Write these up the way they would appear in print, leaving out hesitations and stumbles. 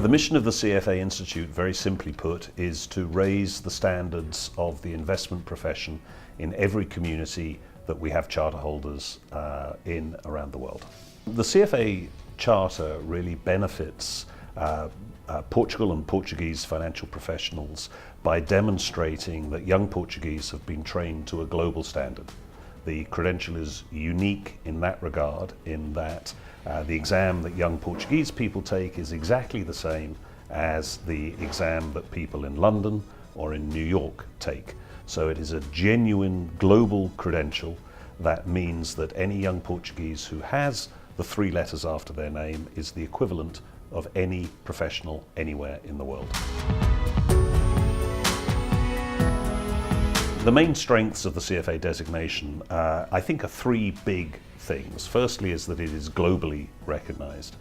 The mission of the CFA Institute, very simply put, is to raise the standards of the investment profession in every community that we have charter holders in around the world. The CFA Charter really benefits Portugal and Portuguese financial professionals by demonstrating that young Portuguese have been trained to a global standard. The credential is unique in that regard, in that the exam that young Portuguese people take is exactly the same as the exam that people in London or in New York take. So it is a genuine global credential that means that any young Portuguese who has the 3 letters after their name is the equivalent of any professional anywhere in the world. The main strengths of the CFA designation, I think, are 3 big things. Firstly is that it is globally recognized.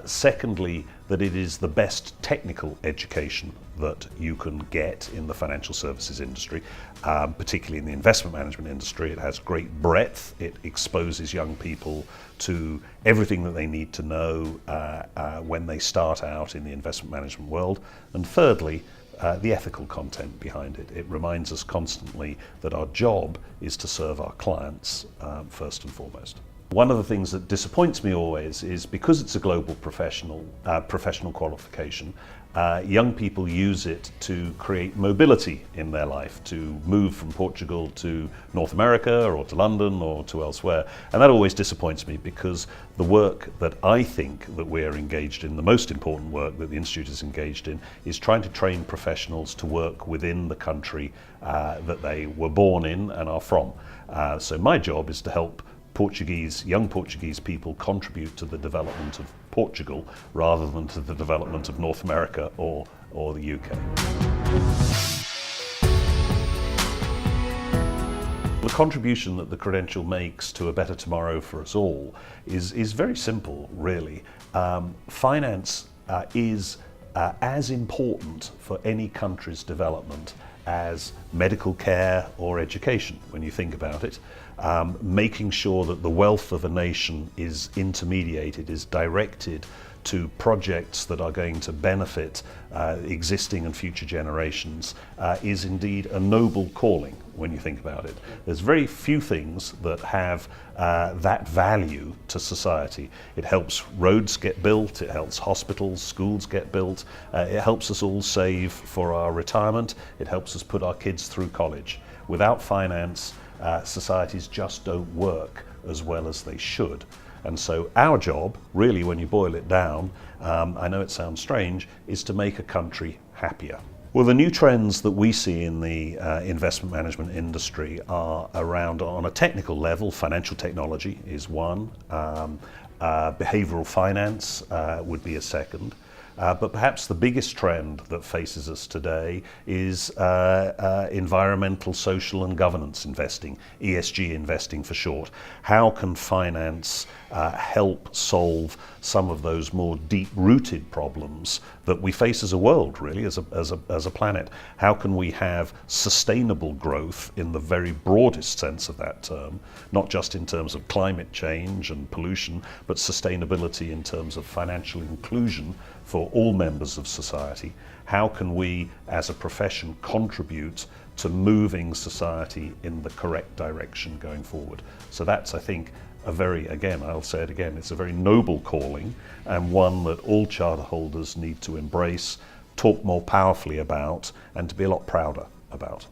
Secondly, that it is the best technical education that you can get in the financial services industry, particularly in the investment management industry. It has great breadth. It exposes young people to everything that they need to know when they start out in the investment management world. And thirdly, the ethical content behind it. It reminds us constantly that our job is to serve our clients first and foremost. One of the things that disappoints me always is because it's a global professional qualification, young people use it to create mobility in their life, to move from Portugal to North America or to London or to elsewhere. And that always disappoints me, because the work that I think that we're engaged in, the most important work that the Institute is engaged in, is trying to train professionals to work within the country that they were born in and are from. So my job is to help young Portuguese people contribute to the development of Portugal rather than to the development of North America or the UK. The contribution that the credential makes to a better tomorrow for us all is very simple, really. Finance is as important for any country's development as medical care or education, when you think about it. Making sure that the wealth of a nation is intermediated, is directed to projects that are going to benefit existing and future generations is indeed a noble calling when you think about it. There's very few things that have that value to society. It helps roads get built, it helps hospitals, schools get built, it helps us all save for our retirement, it helps us put our kids through college. Without finance, societies just don't work as well as they should. And so our job, really, when you boil it down, I know it sounds strange, is to make a country happier. Well, the new trends that we see in the investment management industry are around, on a technical level, financial technology is one, behavioral finance would be a second. But perhaps the biggest trend that faces us today is environmental, social and governance investing, ESG investing for short. How can finance help solve some of those more deep-rooted problems that we face as a world, really, as a planet? How can we have sustainable growth in the very broadest sense of that term, not just in terms of climate change and pollution, but sustainability in terms of financial inclusion for all members of society? How can we, as a profession, contribute to moving society in the correct direction going forward? So that's, I think, I'll say it again, it's a very noble calling, and one that all charter holders need to embrace, talk more powerfully about, and to be a lot prouder about.